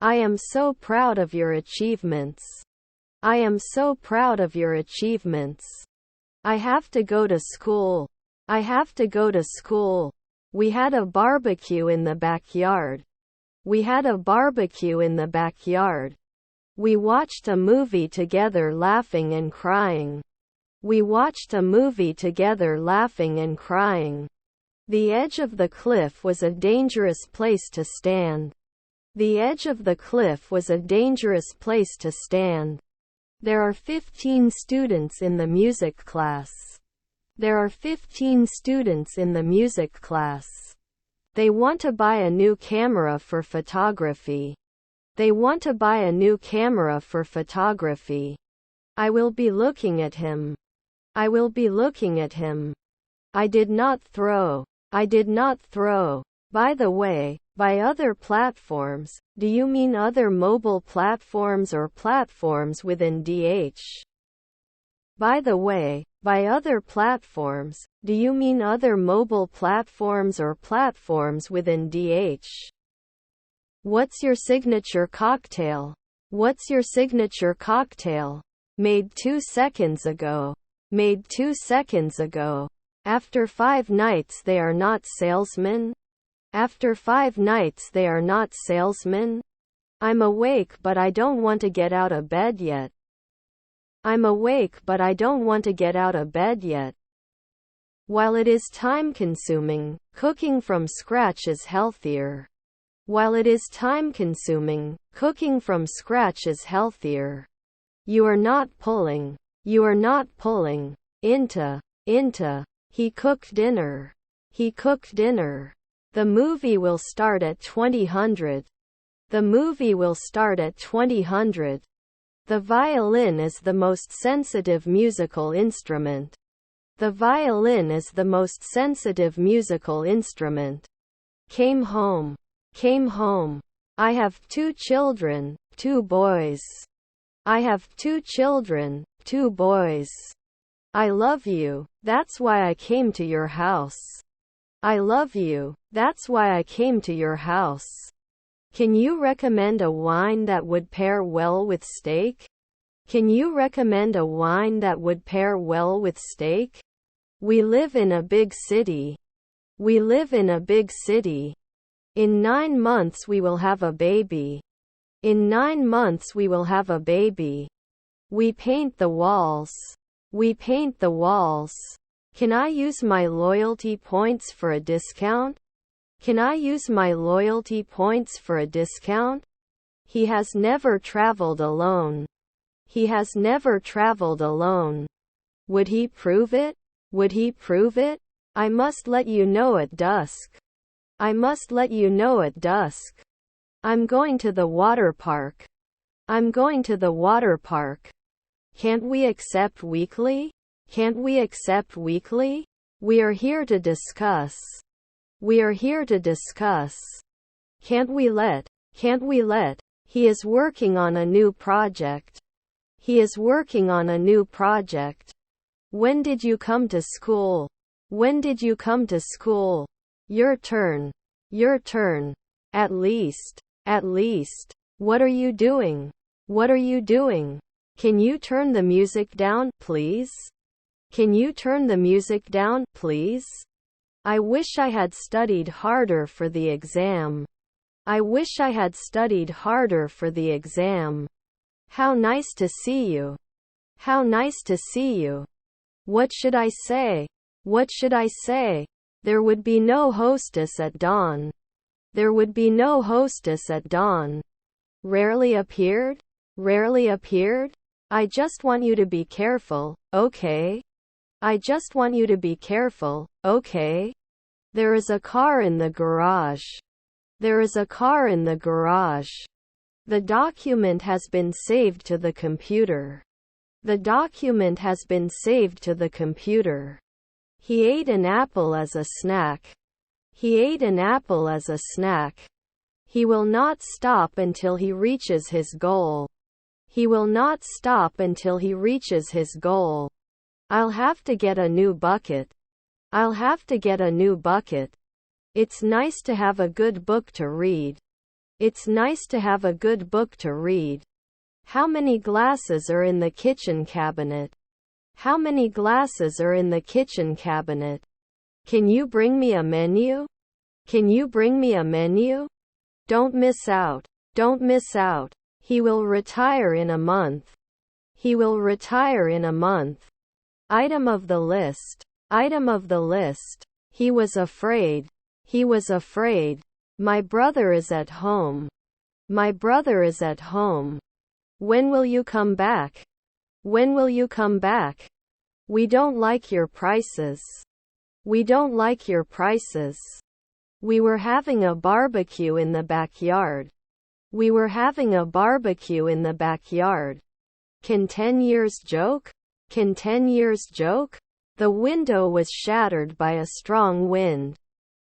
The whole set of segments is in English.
I am so proud of your achievements. I am so proud of your achievements. I have to go to school. I have to go to school. We had a barbecue in the backyard. We had a barbecue in the backyard. We watched a movie together laughing and crying. We watched a movie together laughing and crying. The edge of the cliff was a dangerous place to stand. The edge of the cliff was a dangerous place to stand. There are 15 students in the music class. There are 15 students in the music class. They want to buy a new camera for photography. They want to buy a new camera for photography. I will be looking at him. I will be looking at him. I did not throw. I did not throw. By the way, by other platforms, do you mean other mobile platforms or platforms within DH? By the way, by other platforms, do you mean other mobile platforms or platforms within DH? What's your signature cocktail? What's your signature cocktail? Made 2 seconds ago. Made 2 seconds ago. After 5 nights they are not salesmen? After 5 nights they are not salesmen? I'm awake but I don't want to get out of bed yet. I'm awake but I don't want to get out of bed yet. While it is time-consuming, cooking from scratch is healthier. While it is time-consuming, cooking from scratch is healthier. You are not pulling. You are not pulling. Into. He cooked dinner. He cooked dinner. The movie will start at 2000. The movie will start at 2000. The violin is the most sensitive musical instrument. The violin is the most sensitive musical instrument. Came home. Came home. I have 2 children, 2 boys. I have 2 children, 2 boys. I love you, that's why I came to your house. I love you, that's why I came to your house. Can you recommend a wine that would pair well with steak? Can you recommend a wine that would pair well with steak? We live in a big city. We live in a big city. In 9 months we will have a baby. In 9 months we will have a baby. We paint the walls. We paint the walls. Can I use my loyalty points for a discount? Can I use my loyalty points for a discount? He has never traveled alone. He has never traveled alone. Would he prove it? Would he prove it? I must let you know at dusk. I must let you know at dusk. I'm going to the water park. I'm going to the water park. Can't we accept weekly? Can't we accept weekly? We are here to discuss. We are here to discuss. Can't we let? He is working on a new project. He is working on a new project. When did you come to school? When did you come to school? Your turn. Your turn. At least. What are you doing? What are you doing? Can you turn the music down, please? Can you turn the music down, please? I wish I had studied harder for the exam. I wish I had studied harder for the exam. How nice to see you. How nice to see you. What should I say? What should I say? There would be no hostess at dawn. There would be no hostess at dawn. Rarely appeared? Rarely appeared? I just want you to be careful, okay? I just want you to be careful, okay? There is a car in the garage. There is a car in the garage. The document has been saved to the computer. The document has been saved to the computer. He ate an apple as a snack. He ate an apple as a snack. He will not stop until he reaches his goal. He will not stop until he reaches his goal. I'll have to get a new bucket. I'll have to get a new bucket. It's nice to have a good book to read. It's nice to have a good book to read. How many glasses are in the kitchen cabinet? How many glasses are in the kitchen cabinet? Can you bring me a menu? Can you bring me a menu? Don't miss out. Don't miss out. He will retire in a month. He will retire in a month. Item of the list. Item of the list. He was afraid. He was afraid. My brother is at home. My brother is at home. When will you come back? When will you come back? We don't like your prices. We don't like your prices. We were having a barbecue in the backyard. We were having a barbecue in the backyard. Can 10 years joke? Can 10 years joke? The window was shattered by a strong wind.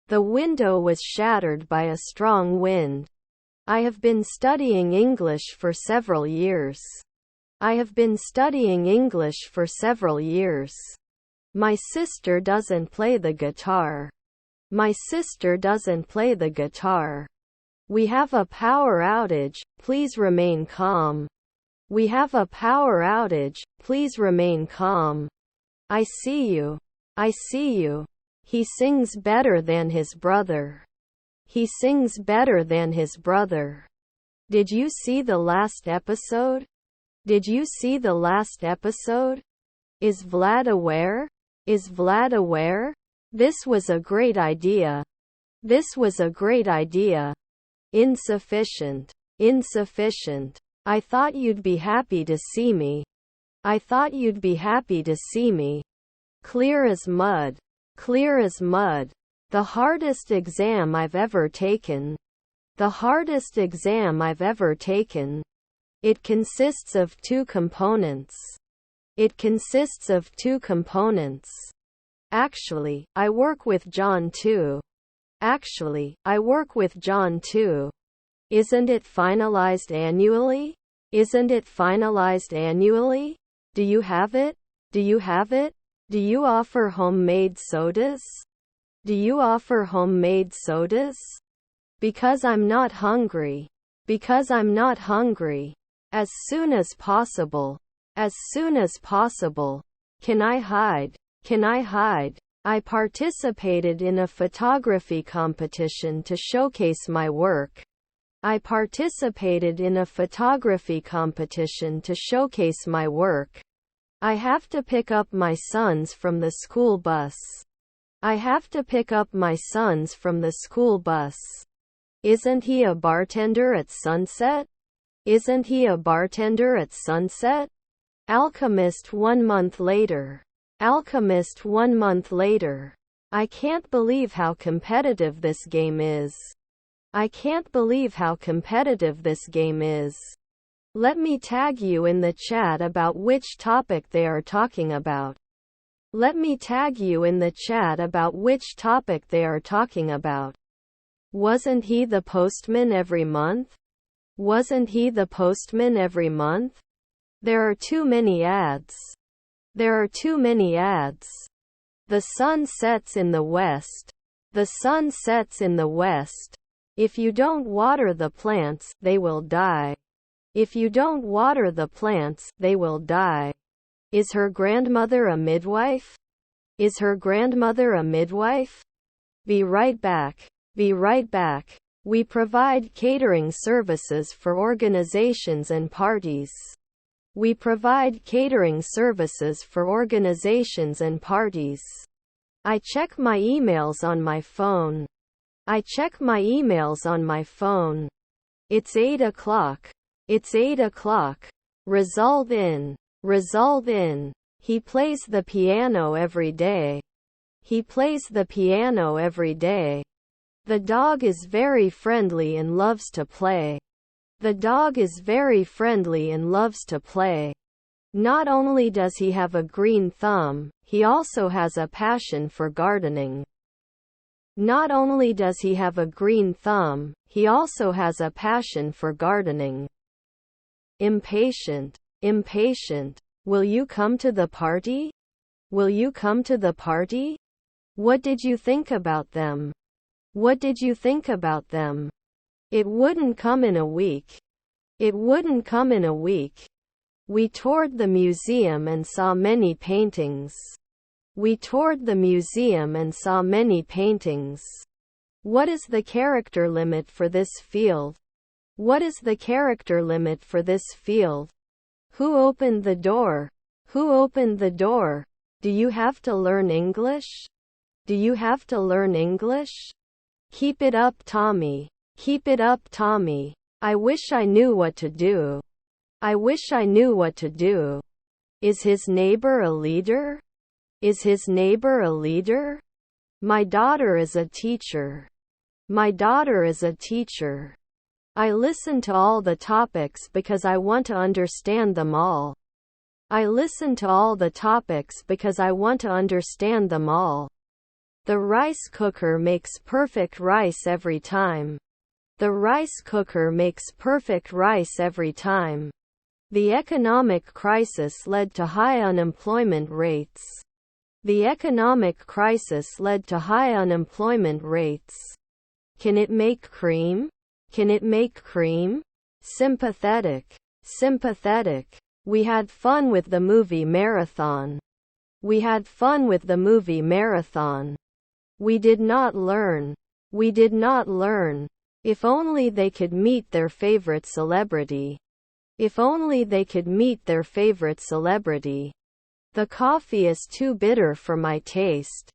The window was shattered by a strong wind. I have been studying English for several years. I have been studying English for several years. My sister doesn't play the guitar. My sister doesn't play the guitar. We have a power outage, please remain calm. We have a power outage, please remain calm. I see you. I see you. He sings better than his brother. He sings better than his brother. Did you see the last episode? Did you see the last episode? Is Vlad aware? Is Vlad aware? This was a great idea. This was a great idea. Insufficient. Insufficient. I thought you'd be happy to see me. I thought you'd be happy to see me. Clear as mud. Clear as mud. The hardest exam I've ever taken. The hardest exam I've ever taken. It consists of two components. It consists of two components. Actually, I work with John too. Actually, I work with John too. Isn't it finalized annually? Isn't it finalized annually? Do you have it? Do you have it? Do you offer homemade sodas? Do you offer homemade sodas? Because I'm not hungry. Because I'm not hungry. As soon as possible. As soon as possible. Can I hide? Can I hide? I participated in a photography competition to showcase my work. I participated in a photography competition to showcase my work. I have to pick up my sons from the school bus. I have to pick up my sons from the school bus. Isn't he a bartender at sunset? Isn't he a bartender at sunset? Alchemist 1 month later. Alchemist 1 month later. I can't believe how competitive this game is. I can't believe how competitive this game is. Let me tag you in the chat about which topic they are talking about. Let me tag you in the chat about which topic they are talking about. Wasn't he the postman every month? Wasn't he the postman every month? There are too many ads. There are too many ads. The sun sets in the west. The sun sets in the west. If you don't water the plants, they will die. If you don't water the plants, they will die. Is her grandmother a midwife? Is her grandmother a midwife? Be right back. Be right back. We provide catering services for organizations and parties. We provide catering services for organizations and parties. I check my emails on my phone. I check my emails on my phone. It's 8 o'clock. It's 8 o'clock. Resolve in. Resolve in. He plays the piano every day. He plays the piano every day. The dog is very friendly and loves to play. The dog is very friendly and loves to play. Not only does he have a green thumb, he also has a passion for gardening. Not only does he have a green thumb, he also has a passion for gardening. Impatient. Impatient. Will you come to the party? Will you come to the party? What did you think about them? What did you think about them? It wouldn't come in a week. It wouldn't come in a week. We toured the museum and saw many paintings. We toured the museum and saw many paintings. What is the character limit for this field? What is the character limit for this field? Who opened the door? Who opened the door? Do you have to learn English? Do you have to learn English? Keep it up, Tommy. Keep it up, Tommy. I wish I knew what to do. I wish I knew what to do. Is his neighbor a leader? Is his neighbor a leader? My daughter is a teacher. My daughter is a teacher. I listen to all the topics because I want to understand them all. I listen to all the topics because I want to understand them all. The rice cooker makes perfect rice every time. The rice cooker makes perfect rice every time. The economic crisis led to high unemployment rates. The economic crisis led to high unemployment rates. Can it make cream? Can it make cream? Sympathetic. Sympathetic. We had fun with the movie marathon. We had fun with the movie marathon. We did not learn. We did not learn. If only they could meet their favorite celebrity. If only they could meet their favorite celebrity. The coffee is too bitter for my taste.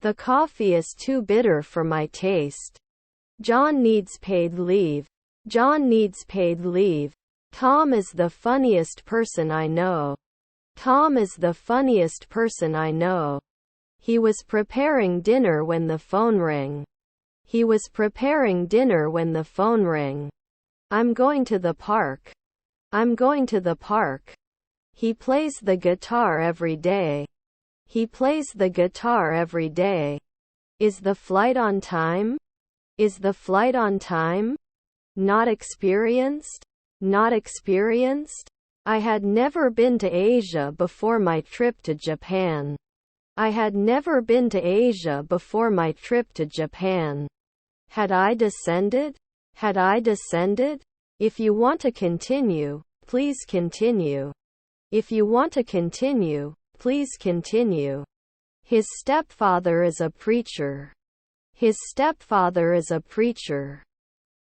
The coffee is too bitter for my taste. John needs paid leave. John needs paid leave. Tom is the funniest person I know. Tom is the funniest person I know. He was preparing dinner when the phone rang. He was preparing dinner when the phone rang. I'm going to the park. I'm going to the park. He plays the guitar every day. He plays the guitar every day. Is the flight on time? Is the flight on time? Not experienced? Not experienced? I had never been to Asia before my trip to Japan. I had never been to Asia before my trip to Japan. Had I descended? Had I descended? If you want to continue, please continue. If you want to continue, please continue. His stepfather is a preacher. His stepfather is a preacher.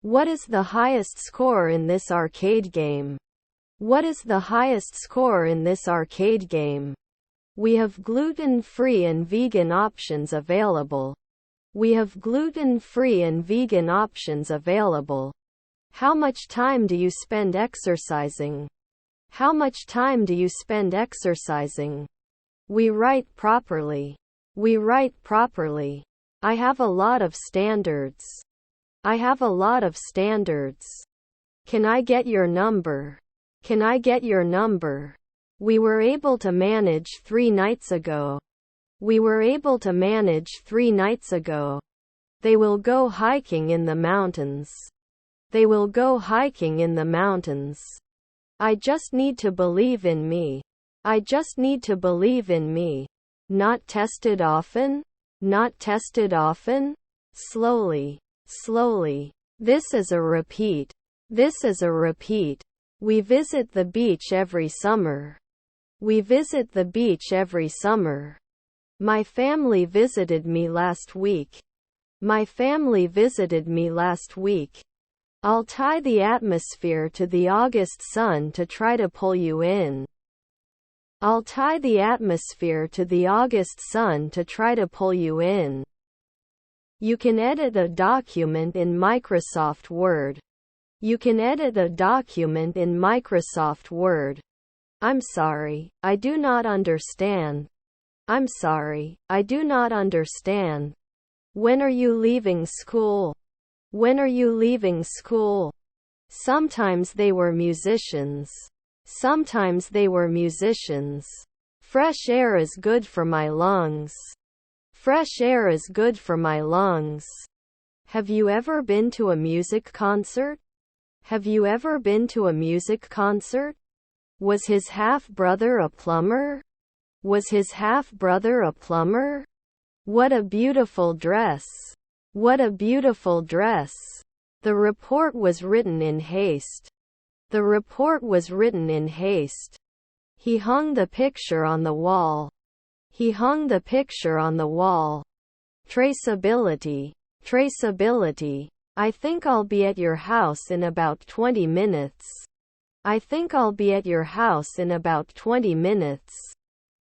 What is the highest score in this arcade game? What is the highest score in this arcade game? We have gluten-free and vegan options available. We have gluten-free and vegan options available. How much time do you spend exercising? How much time do you spend exercising? We write properly. We write properly. I have a lot of standards. I have a lot of standards. Can I get your number? Can I get your number? We were able to manage 3 nights ago. We were able to manage 3 nights ago. They will go hiking in the mountains. They will go hiking in the mountains. I just need to believe in me. I just need to believe in me. Not tested often? Not tested often? Slowly. Slowly. This is a repeat. This is a repeat. We visit the beach every summer. We visit the beach every summer. My family visited me last week. My family visited me last week. I'll tie the atmosphere to the August sun to try to pull you in. I'll tie the atmosphere to the August sun to try to pull you in. You can edit a document in Microsoft Word. You can edit a document in Microsoft Word. I'm sorry, I do not understand. I'm sorry, I do not understand. When are you leaving school? When are you leaving school? Sometimes they were musicians. Sometimes they were musicians. Fresh air is good for my lungs. Fresh air is good for my lungs. Have you ever been to a music concert? Have you ever been to a music concert? Was his half-brother a plumber? Was his half-brother a plumber? What a beautiful dress. What a beautiful dress. The report was written in haste. The report was written in haste. He hung the picture on the wall. He hung the picture on the wall. Traceability. Traceability. I think I'll be at your house in about 20 minutes. I think I'll be at your house in about 20 minutes.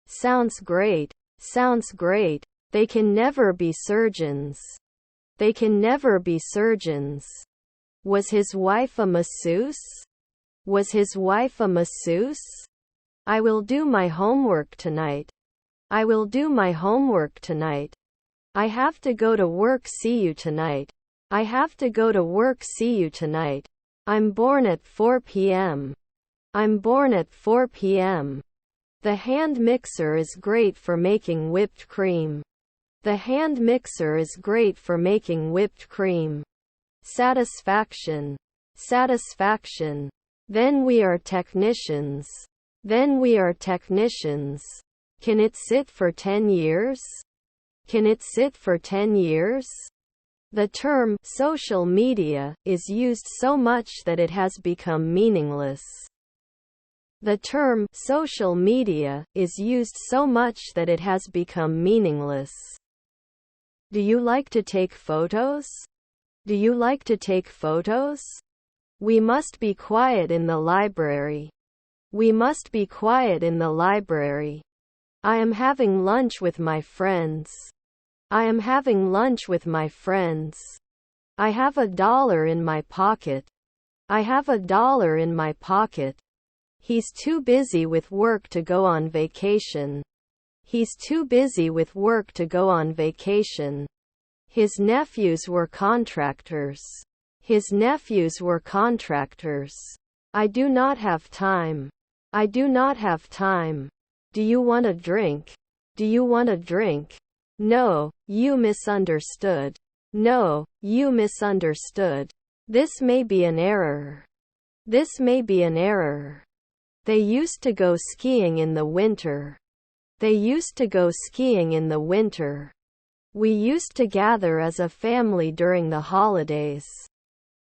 Sounds great. Sounds great. They can never be surgeons. They can never be surgeons. Was his wife a masseuse? Was his wife a masseuse? I will do my homework tonight. I will do my homework tonight. I have to go to work. See you tonight. I have to go to work. See you tonight. I'm born at 4 p.m. I'm born at 4 p.m. The hand mixer is great for making whipped cream. The hand mixer is great for making whipped cream. Satisfaction. Satisfaction. Then we are technicians. Then we are technicians. Can it sit for 10 years? Can it sit for 10 years? The term social media is used so much that it has become meaningless. The term social media is used so much that it has become meaningless. Do you like to take photos? Do you like to take photos? We must be quiet in the library. We must be quiet in the library. I am having lunch with my friends. I am having lunch with my friends. I have $1 in my pocket. I have $1 in my pocket. He's too busy with work to go on vacation. He's too busy with work to go on vacation. His nephews were contractors. His nephews were contractors. I do not have time. I do not have time. Do you want a drink? Do you want a drink? No, you misunderstood. No, you misunderstood. This may be an error. This may be an error. They used to go skiing in the winter. They used to go skiing in the winter. We used to gather as a family during the holidays.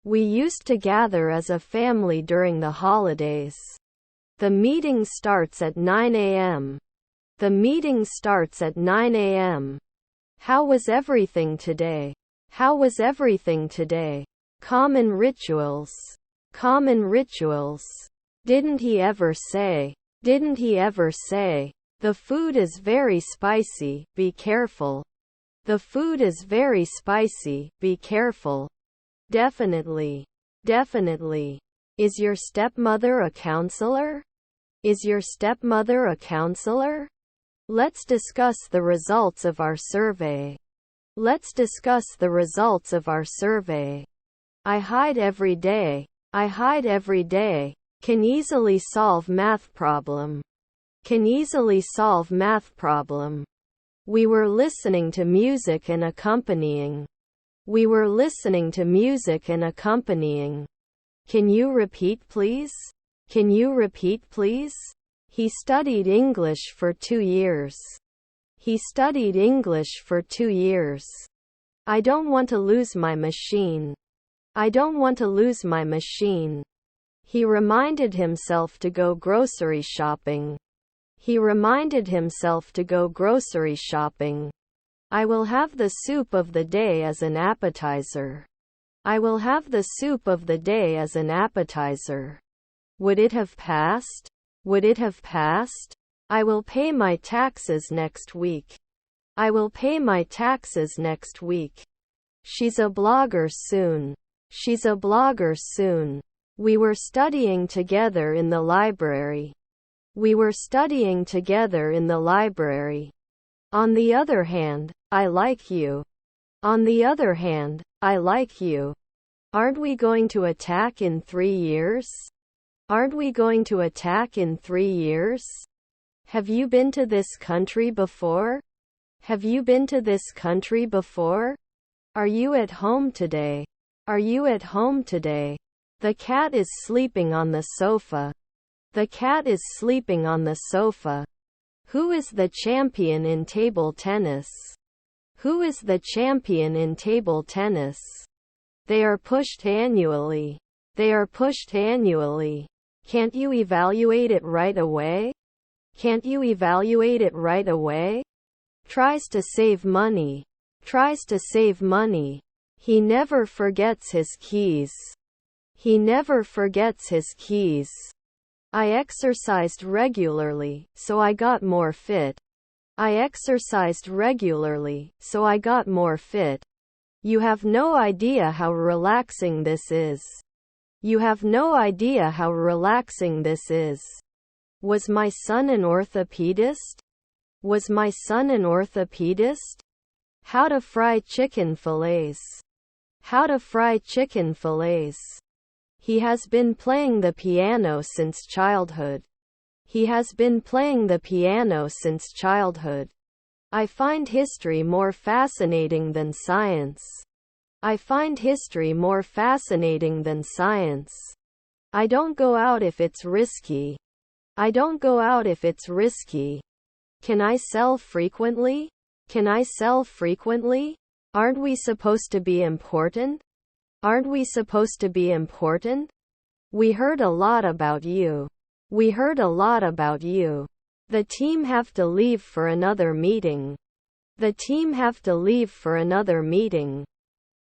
We used to gather as a family during the holidays. The meeting starts at 9 a.m. The meeting starts at 9 a.m. How was everything today? How was everything today? Common rituals. Common rituals. Didn't he ever say? Didn't he ever say? The food is very spicy, be careful. The food is very spicy, be careful. Definitely. Definitely. Is your stepmother a counselor? Is your stepmother a counselor? Let's discuss the results of our survey. Let's discuss the results of our survey. I hide every day. I hide every day. Can easily solve math problem. Can easily solve math problem. We were listening to music and accompanying. We were listening to music and accompanying. Can you repeat please? Can you repeat please? He studied English for 2 years. He studied English for 2 years. I don't want to lose my machine. I don't want to lose my machine. He reminded himself to go grocery shopping. He reminded himself to go grocery shopping. I will have the soup of the day as an appetizer. I will have the soup of the day as an appetizer. Would it have passed? Would it have passed? I will pay my taxes next week. I will pay my taxes next week. She's a blogger soon. She's a blogger soon. We were studying together in the library. We were studying together in the library. On the other hand, I like you. On the other hand, I like you. Aren't we going to attack in 3 years? Aren't we going to attack in 3 years? Have you been to this country before? Have you been to this country before? Are you at home today? Are you at home today? The cat is sleeping on the sofa. The cat is sleeping on the sofa. Who is the champion in table tennis? Who is the champion in table tennis? They are pushed annually. They are pushed annually. Can't you evaluate it right away? Can't you evaluate it right away? Tries to save money. Tries to save money. He never forgets his keys. He never forgets his keys. I exercised regularly, so I got more fit. I exercised regularly, so I got more fit. You have no idea how relaxing this is. You have no idea how relaxing this is. Was my son an orthopedist? Was my son an orthopedist? How to fry chicken fillets. How to fry chicken fillets. He has been playing the piano since childhood. He has been playing the piano since childhood. I find history more fascinating than science. I find history more fascinating than science. I don't go out if it's risky. I don't go out if it's risky. Can I sell frequently? Can I sell frequently? Aren't we supposed to be important? Aren't we supposed to be important? We heard a lot about you. We heard a lot about you. The team have to leave for another meeting. The team have to leave for another meeting.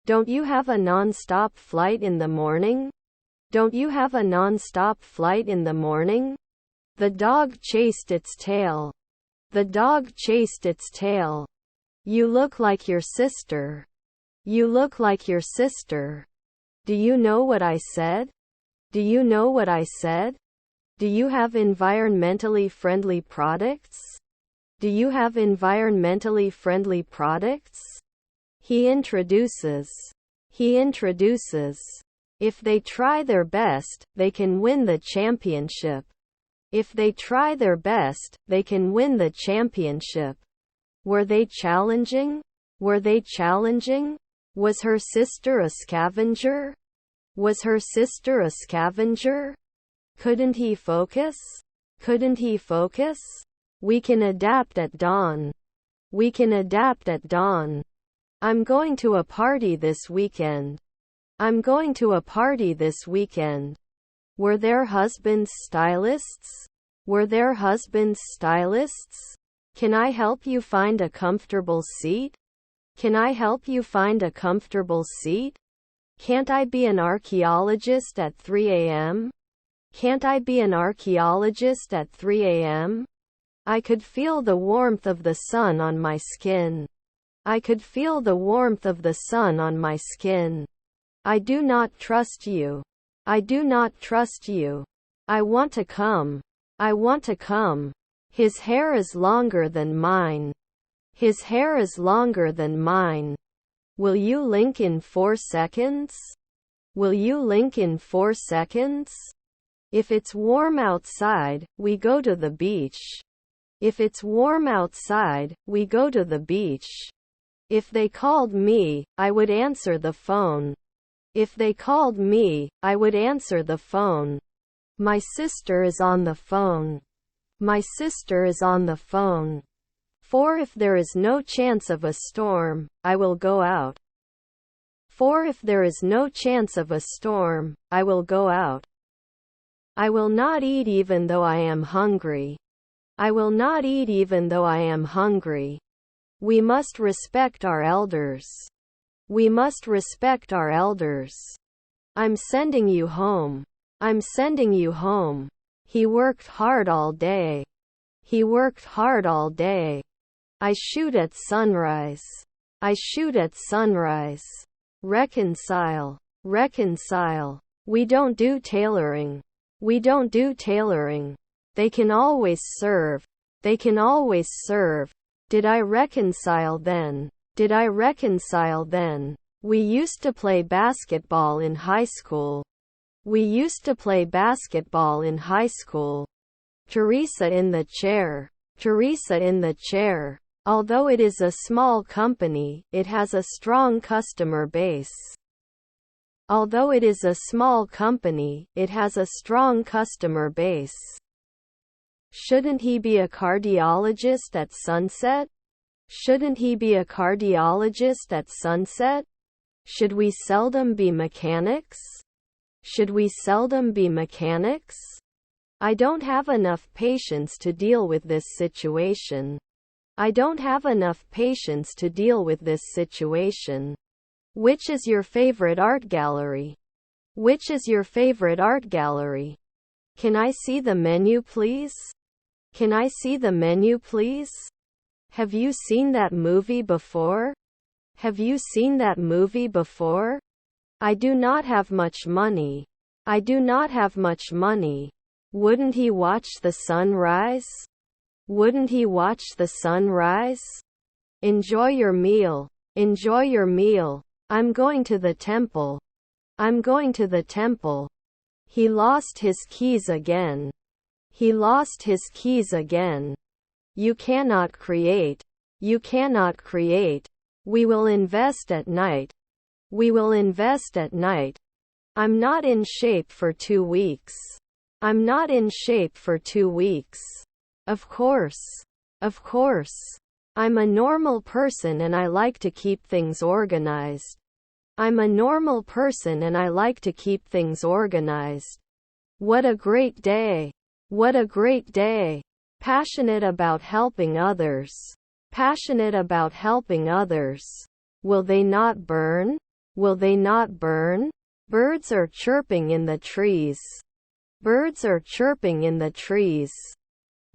Don't you have a non-stop flight in the morning? Don't you have a non-stop flight in the morning? The dog chased its tail. The dog chased its tail. You look like your sister. You look like your sister. Do you know what I said? Do you know what I said? Do you have environmentally friendly products? Do you have environmentally friendly products? He introduces. He introduces. If they try their best, they can win the championship. If they try their best, they can win the championship. Were they challenging? Were they challenging? Was her sister a scavenger? Was her sister a scavenger? Couldn't he focus? Couldn't he focus? We can adapt at dawn. We can adapt at dawn. I'm going to a party this weekend. I'm going to a party this weekend. Were their husbands stylists? Were their husbands stylists? Can I help you find a comfortable seat? Can I help you find a comfortable seat? Can't I be an archaeologist at 3 a.m.? Can't I be an archaeologist at 3 a.m.? I could feel the warmth of the sun on my skin. I could feel the warmth of the sun on my skin. I do not trust you. I do not trust you. I want to come. I want to come. His hair is longer than mine. His hair is longer than mine. Will you link in 4 seconds? Will you link in 4 seconds? If it's warm outside, we go to the beach. If it's warm outside, we go to the beach. If they called me, I would answer the phone. If they called me, I would answer the phone. My sister is on the phone. My sister is on the phone. For if there is no chance of a storm, I will go out. For if there is no chance of a storm, I will go out. I will not eat even though I am hungry. I will not eat even though I am hungry. We must respect our elders. We must respect our elders. I'm sending you home. I'm sending you home. He worked hard all day. He worked hard all day. I shoot at sunrise. I shoot at sunrise. Reconcile. Reconcile. We don't do tailoring. We don't do tailoring. They can always serve. They can always serve. Did I reconcile then? Did I reconcile then? We used to play basketball in high school. We used to play basketball in high school. Teresa in the chair. Teresa in the chair. Although it is a small company, it has a strong customer base. Although it is a small company, it has a strong customer base. Shouldn't he be a cardiologist at sunset? Shouldn't he be a cardiologist at sunset? Should we seldom be mechanics? Should we seldom be mechanics? I don't have enough patience to deal with this situation. I don't have enough patience to deal with this situation. Which is your favorite art gallery? Which is your favorite art gallery? Can I see the menu, please? Can I see the menu, please? Have you seen that movie before? Have you seen that movie before? I do not have much money. I do not have much money. Wouldn't he watch the sun rise? Wouldn't he watch the sun rise? Enjoy your meal. Enjoy your meal. I'm going to the temple. I'm going to the temple. He lost his keys again. He lost his keys again. You cannot create. You cannot create. We will invest at night. We will invest at night. I'm not in shape for 2 weeks. I'm not in shape for 2 weeks. Of course. Of course. I'm a normal person and I like to keep things organized. I'm a normal person and I like to keep things organized. What a great day. What a great day. Passionate about helping others. Passionate about helping others. Will they not burn? Will they not burn? Birds are chirping in the trees. Birds are chirping in the trees.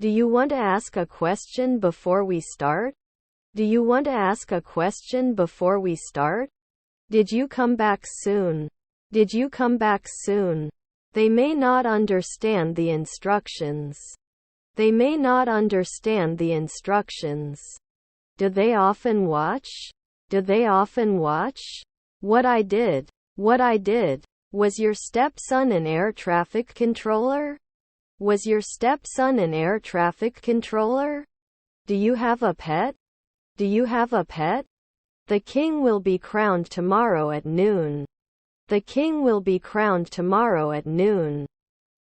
Do you want to ask a question before we start? Do you want to ask a question before we start? Did you come back soon? Did you come back soon? They may not understand the instructions. They may not understand the instructions. Do they often watch? Do they often watch? What I did. What I did. Was your stepson an air traffic controller? Was your stepson an air traffic controller? Do you have a pet? Do you have a pet? The king will be crowned tomorrow at noon. The king will be crowned tomorrow at noon.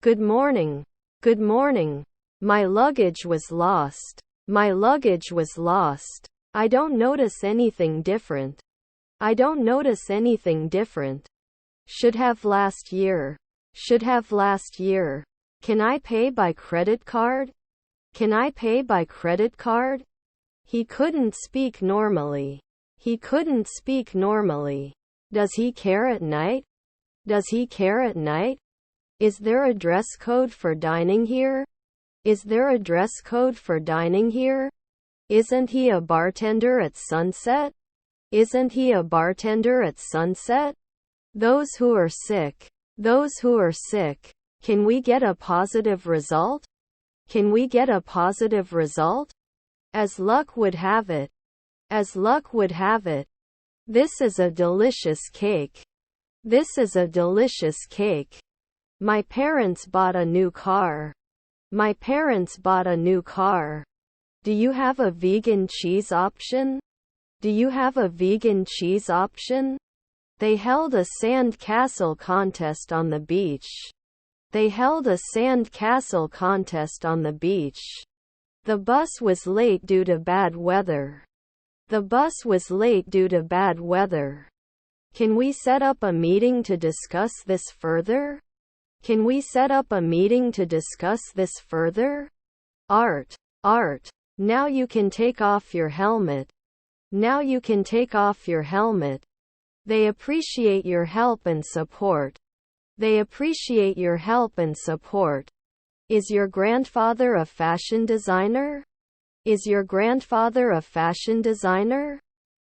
Good morning. Good morning. My luggage was lost. My luggage was lost. I don't notice anything different. I don't notice anything different. Should have last year. Should have last year. Can I pay by credit card? Can I pay by credit card? He couldn't speak normally. He couldn't speak normally. Does he care at night? Does he care at night? Is there a dress code for dining here? Is there a dress code for dining here? Isn't he a bartender at sunset? Isn't he a bartender at sunset? Those who are sick. Those who are sick. Can we get a positive result? Can we get a positive result? As luck would have it. As luck would have it. This is a delicious cake. This is a delicious cake. My parents bought a new car. My parents bought a new car. Do you have a vegan cheese option? Do you have a vegan cheese option? They held a sand castle contest on the beach. They held a sand castle contest on the beach. The bus was late due to bad weather. The bus was late due to bad weather. Can we set up a meeting to discuss this further? Can we set up a meeting to discuss this further? Art. Art. Now you can take off your helmet. Now you can take off your helmet. They appreciate your help and support. They appreciate your help and support. Is your grandfather a fashion designer? Is your grandfather a fashion designer?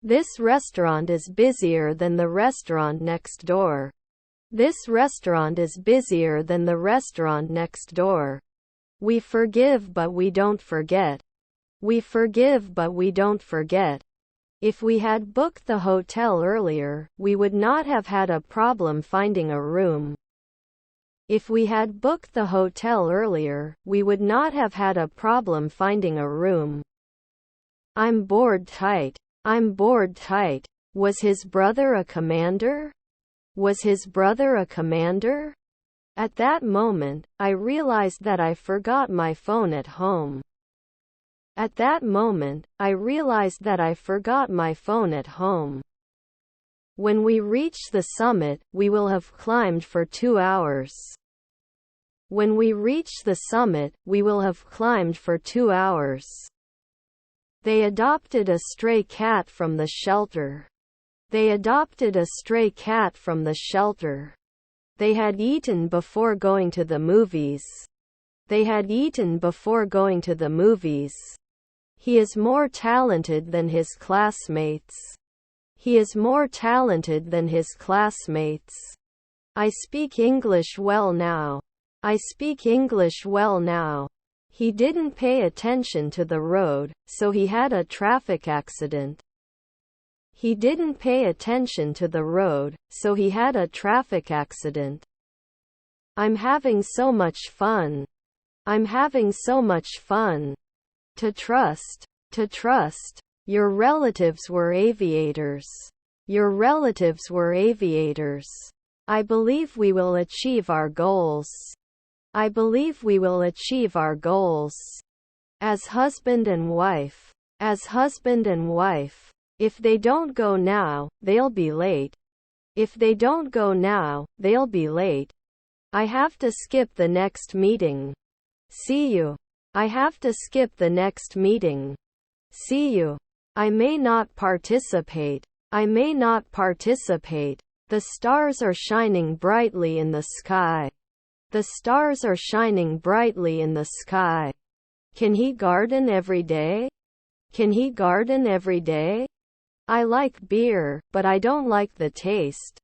This restaurant is busier than the restaurant next door. This restaurant is busier than the restaurant next door. We forgive but we don't forget. We forgive but we don't forget. If we had booked the hotel earlier, we would not have had a problem finding a room. If we had booked the hotel earlier, we would not have had a problem finding a room. I'm bored tight. I'm bored tight. Was his brother a commander? Was his brother a commander? At that moment, I realized that I forgot my phone at home. At that moment, I realized that I forgot my phone at home. When we reach the summit, we will have climbed for 2 hours. When we reach the summit, we will have climbed for 2 hours. They adopted a stray cat from the shelter. They adopted a stray cat from the shelter. They had eaten before going to the movies. They had eaten before going to the movies. He is more talented than his classmates. He is more talented than his classmates. I speak English well now. I speak English well now. He didn't pay attention to the road, so he had a traffic accident. He didn't pay attention to the road, so he had a traffic accident. I'm having so much fun. I'm having so much fun. To trust. To trust. Your relatives were aviators. Your relatives were aviators. I believe we will achieve our goals. I believe we will achieve our goals. As husband and wife. As husband and wife. If they don't go now, they'll be late. If they don't go now, they'll be late. I have to skip the next meeting. See you. I have to skip the next meeting. See you. I may not participate. I may not participate. The stars are shining brightly in the sky. The stars are shining brightly in the sky. Can he garden every day? Can he garden every day? I like beer, but I don't like the taste.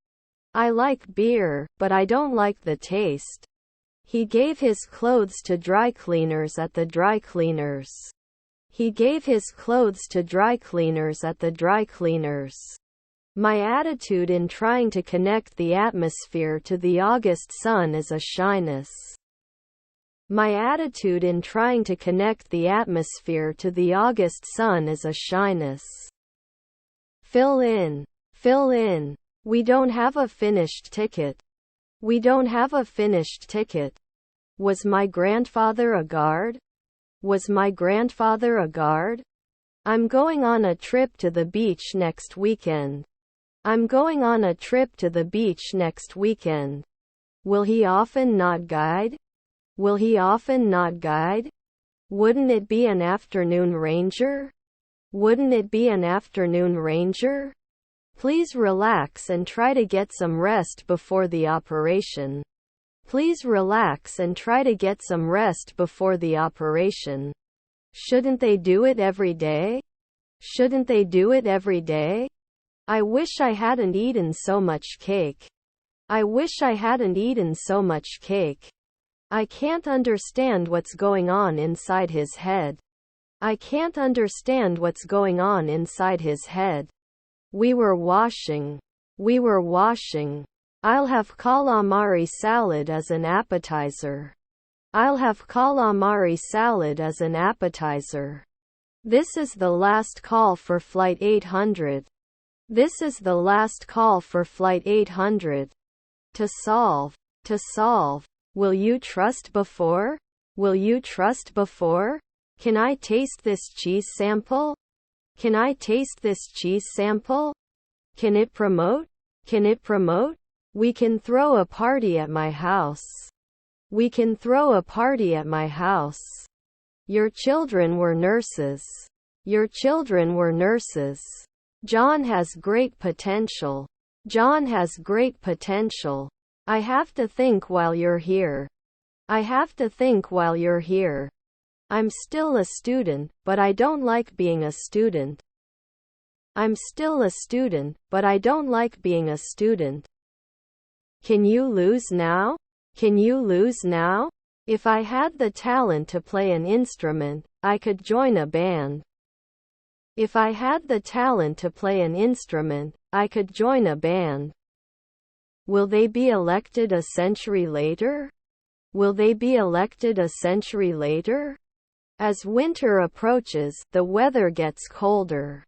I like beer, but I don't like the taste. He gave his clothes to dry cleaners at the dry cleaners. He gave his clothes to dry cleaners at the dry cleaners. My attitude in trying to connect the atmosphere to the August sun is a shyness. My attitude in trying to connect the atmosphere to the August sun is a shyness. Fill in. Fill in. We don't have a finished ticket. We don't have a finished ticket. Was my grandfather a guard? Was my grandfather a guard? I'm going on a trip to the beach next weekend. I'm going on a trip to the beach next weekend. Will he often not guide? Will he often not guide? Wouldn't it be an afternoon ranger? Wouldn't it be an afternoon ranger? Please relax and try to get some rest before the operation. Please relax and try to get some rest before the operation. Shouldn't they do it every day? Shouldn't they do it every day? I wish I hadn't eaten so much cake. I wish I hadn't eaten so much cake. I can't understand what's going on inside his head. I can't understand what's going on inside his head. We were washing. We were washing. I'll have calamari salad as an appetizer. I'll have calamari salad as an appetizer. This is the last call for Flight 800. This is the last call for Flight 800. To solve. To solve. Will you trust before? Will you trust before? Can I taste this cheese sample? Can I taste this cheese sample? Can it promote? Can it promote? We can throw a party at my house. We can throw a party at my house. Your children were nurses. Your children were nurses. John has great potential. John has great potential. I have to think while you're here. I have to think while you're here. I'm still a student, but I don't like being a student. I'm still a student, but I don't like being a student. Can you lose now? Can you lose now? If I had the talent to play an instrument, I could join a band. If I had the talent to play an instrument, I could join a band. Will they be elected a century later? Will they be elected a century later? As winter approaches, the weather gets colder.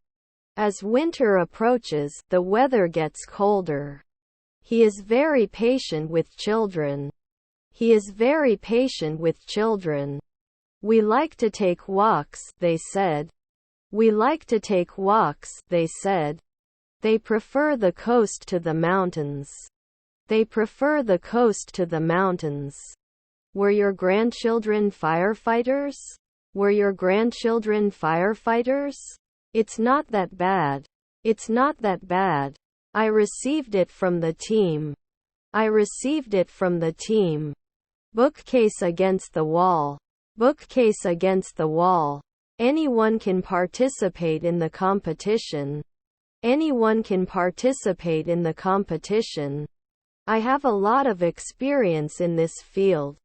As winter approaches, the weather gets colder. He is very patient with children. He is very patient with children. We like to take walks, they said. We like to take walks, they said. They prefer the coast to the mountains. They prefer the coast to the mountains. Were your grandchildren firefighters? Were your grandchildren firefighters? It's not that bad. It's not that bad. I received it from the team. I received it from the team. Bookcase against the wall. Bookcase against the wall. Anyone can participate in the competition. Anyone can participate in the competition. I have a lot of experience in this field.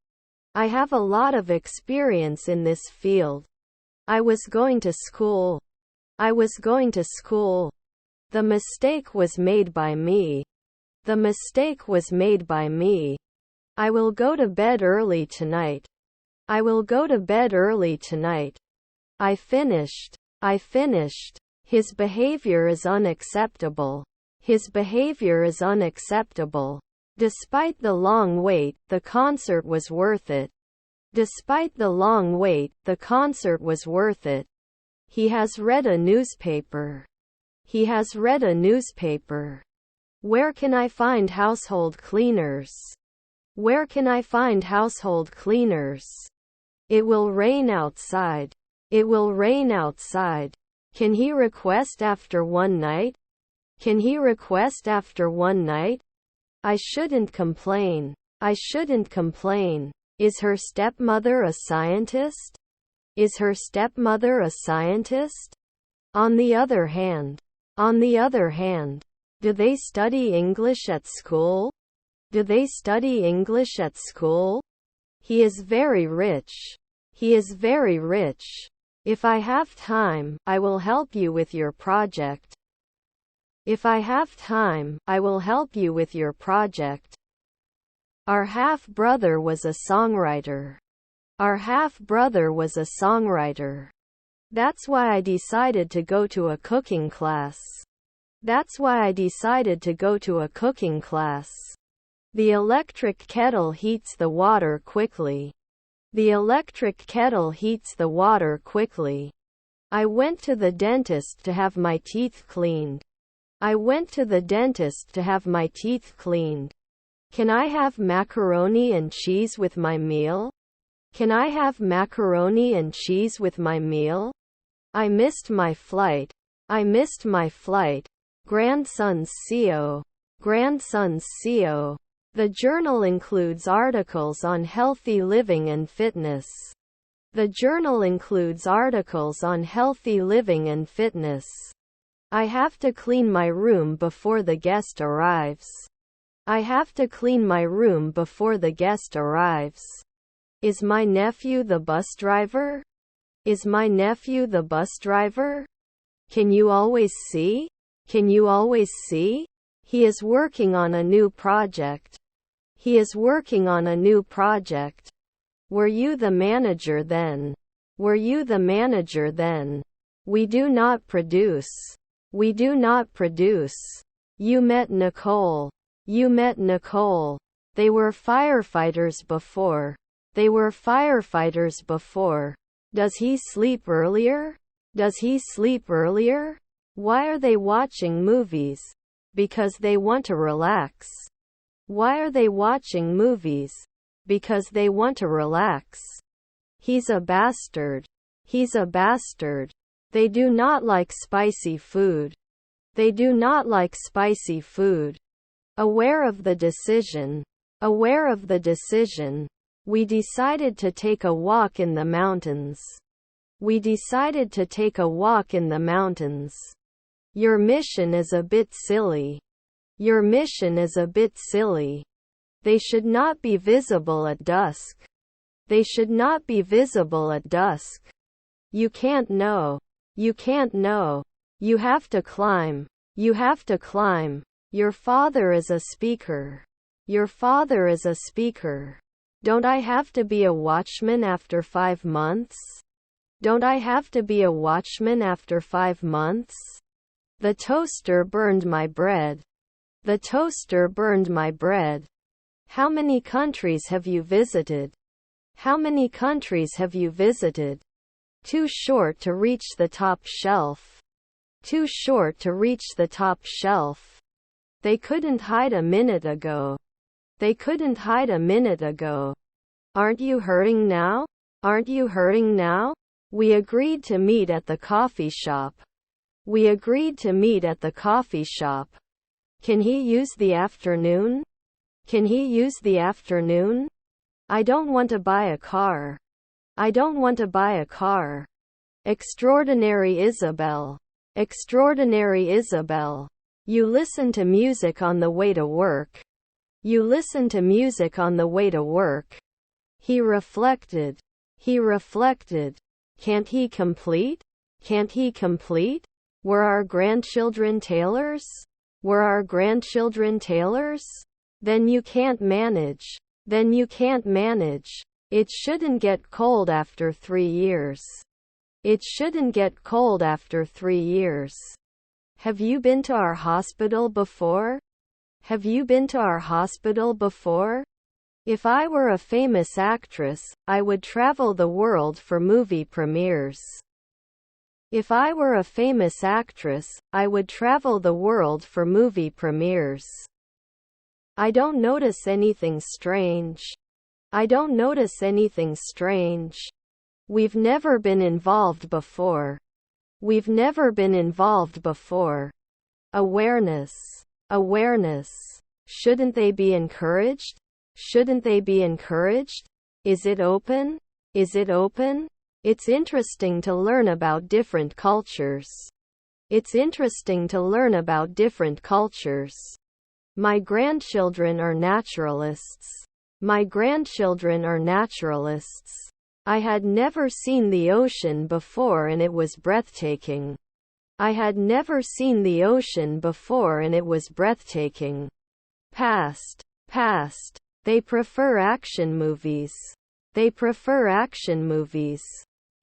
I have a lot of experience in this field. I was going to school. I was going to school. The mistake was made by me. The mistake was made by me. I will go to bed early tonight. I will go to bed early tonight. I finished. I finished. His behavior is unacceptable. His behavior is unacceptable. Despite the long wait, the concert was worth it. Despite the long wait, the concert was worth it. He has read a newspaper. He has read a newspaper. Where can I find household cleaners? Where can I find household cleaners? It will rain outside. It will rain outside. Can he request after one night? Can he request after one night? I shouldn't complain. I shouldn't complain. Is her stepmother a scientist? Is her stepmother a scientist? On the other hand, do they study English at school? Do they study English at school? He is very rich. He is very rich. If I have time, I will help you with your project. If I have time, I will help you with your project. Our half-brother was a songwriter. Our half-brother was a songwriter. That's why I decided to go to a cooking class. That's why I decided to go to a cooking class. The electric kettle heats the water quickly. The electric kettle heats the water quickly. I went to the dentist to have my teeth cleaned. I went to the dentist to have my teeth cleaned. Can I have macaroni and cheese with my meal? Can I have macaroni and cheese with my meal? I missed my flight. I missed my flight. Grandson's CO. Grandson's CO. The journal includes articles on healthy living and fitness. The journal includes articles on healthy living and fitness. I have to clean my room before the guest arrives. I have to clean my room before the guest arrives. Is my nephew the bus driver? Is my nephew the bus driver? Can you always see? Can you always see? He is working on a new project. He is working on a new project. Were you the manager then? Were you the manager then? We do not produce. We do not produce. You met Nicole. You met Nicole. They were firefighters before. They were firefighters before. Does he sleep earlier? Does he sleep earlier? Why are they watching movies? Because they want to relax. Why are they watching movies? Because they want to relax. He's a bastard. He's a bastard. They do not like spicy food. They do not like spicy food. Aware of the decision. Aware of the decision. We decided to take a walk in the mountains. We decided to take a walk in the mountains. Your mission is a bit silly. Your mission is a bit silly. They should not be visible at dusk. They should not be visible at dusk. You can't know. You can't know. You have to climb. You have to climb. Your father is a speaker. Your father is a speaker. Don't I have to be a watchman after 5 months? Don't I have to be a watchman after 5 months? The toaster burned my bread. The toaster burned my bread. How many countries have you visited? How many countries have you visited? Too short to reach the top shelf. Too short to reach the top shelf. They couldn't hide a minute ago. They couldn't hide a minute ago. Aren't you hurting now? Aren't you hurting now? We agreed to meet at the coffee shop. We agreed to meet at the coffee shop. Can he use the afternoon? Can he use the afternoon? I don't want to buy a car. I don't want to buy a car. Extraordinary Isabel. Extraordinary Isabel. You listen to music on the way to work. You listen to music on the way to work. He reflected. He reflected. Can't he complete? Can't he complete? Were our grandchildren tailors? Were our grandchildren tailors? Then you can't manage. Then you can't manage. It shouldn't get cold after 3 years. It shouldn't get cold after 3 years. Have you been to our hospital before? Have you been to our hospital before? If I were a famous actress, I would travel the world for movie premieres. If I were a famous actress, I would travel the world for movie premieres. I don't notice anything strange. I don't notice anything strange. We've never been involved before. We've never been involved before. Awareness. Awareness. Shouldn't they be encouraged? Shouldn't they be encouraged? Is it open? Is it open? It's interesting to learn about different cultures. It's interesting to learn about different cultures. My grandchildren are naturalists. My grandchildren are naturalists. I had never seen the ocean before and it was breathtaking. I had never seen the ocean before and it was breathtaking. Past. Past. They prefer action movies. They prefer action movies.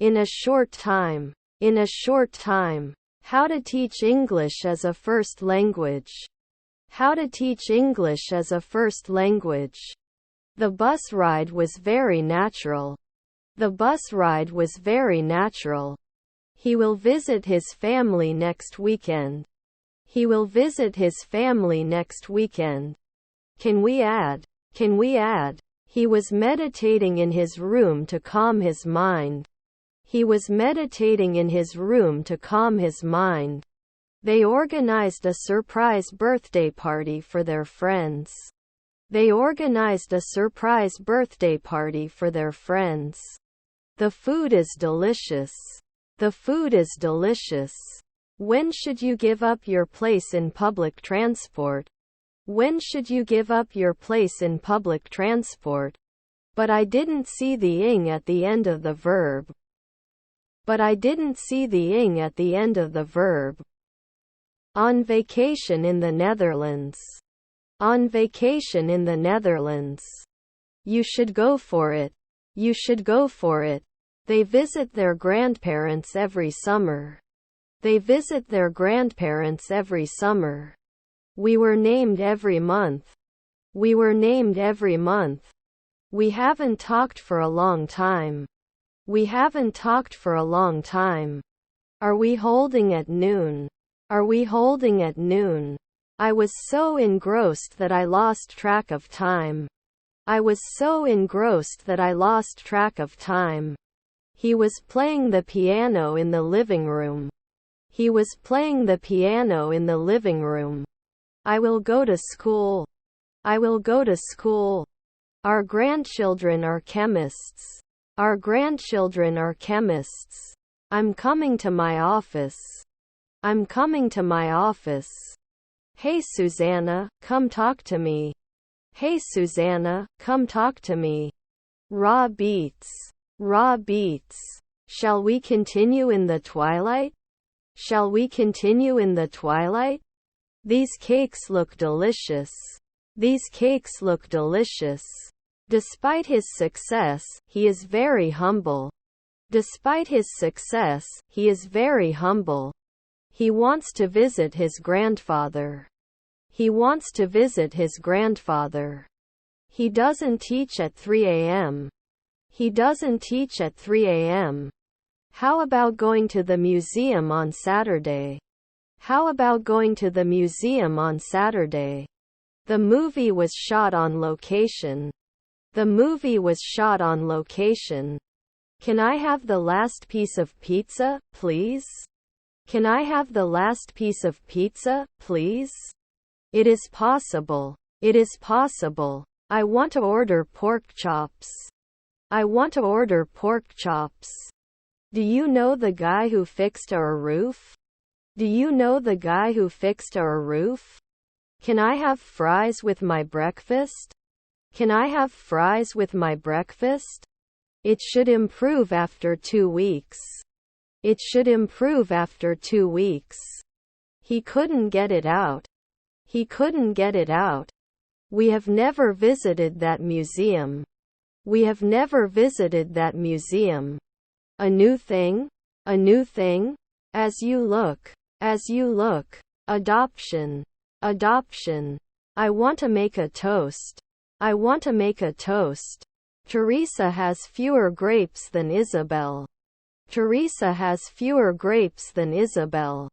In a short time. In a short time. How to teach English as a first language. How to teach English as a first language. The bus ride was very natural. The bus ride was very natural. He will visit his family next weekend. He will visit his family next weekend. Can we add? Can we add? He was meditating in his room to calm his mind. He was meditating in his room to calm his mind. They organized a surprise birthday party for their friends. They organized a surprise birthday party for their friends. The food is delicious. The food is delicious. When should you give up your place in public transport? When should you give up your place in public transport? But I didn't see the ing at the end of the verb. But I didn't see the ing at the end of the verb. On vacation in the Netherlands. On vacation in the Netherlands. You should go for it. You should go for it. They visit their grandparents every summer. They visit their grandparents every summer. We were named every month. We were named every month. We haven't talked for a long time. We haven't talked for a long time. Are we holding at noon? Are we holding at noon? I was so engrossed that I lost track of time. I was so engrossed that I lost track of time. He was playing the piano in the living room. He was playing the piano in the living room. I will go to school. I will go to school. Our grandchildren are chemists. Our grandchildren are chemists. I'm coming to my office. I'm coming to my office. Hey Susanna, come talk to me. Hey Susanna, come talk to me. Raw beats. Raw beats. Shall we continue in the twilight? Shall we continue in the twilight? These cakes look delicious. These cakes look delicious. Despite his success, he is very humble. Despite his success, he is very humble. He wants to visit his grandfather. He wants to visit his grandfather. He doesn't teach at 3 a.m. He doesn't teach at 3 a.m. How about going to the museum on Saturday? How about going to the museum on Saturday? The movie was shot on location. The movie was shot on location. Can I have the last piece of pizza, please? Can I have the last piece of pizza, please? It is possible. It is possible. I want to order pork chops. I want to order pork chops. Do you know the guy who fixed our roof? Do you know the guy who fixed our roof? Can I have fries with my breakfast? Can I have fries with my breakfast? It should improve after 2 weeks. It should improve after 2 weeks. He couldn't get it out. He couldn't get it out. We have never visited that museum. We have never visited that museum. A new thing? A new thing? As you look. As you look. Adoption. Adoption. I want to make a toast. I want to make a toast. Teresa has fewer grapes than Isabel. Teresa has fewer grapes than Isabel.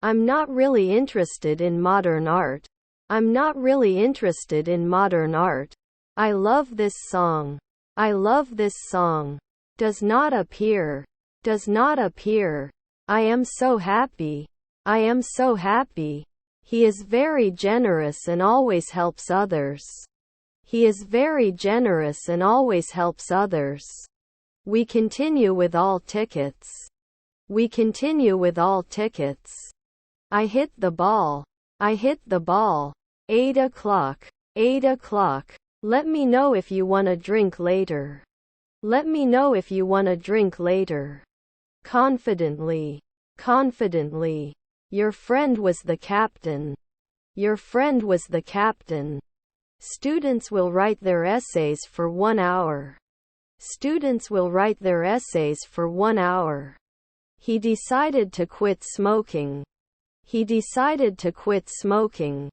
I'm not really interested in modern art. I'm not really interested in modern art. I love this song. I love this song. Does not appear. Does not appear. I am so happy. I am so happy. He is very generous and always helps others. He is very generous and always helps others. We continue with all tickets. We continue with all tickets. I hit the ball. I hit the ball. 8 o'clock. 8 o'clock. Let me know if you want a drink later. Let me know if you want a drink later. Confidently. Confidently. Your friend was the captain. Your friend was the captain. Students will write their essays for 1 hour. Students will write their essays for 1 hour. He decided to quit smoking. He decided to quit smoking.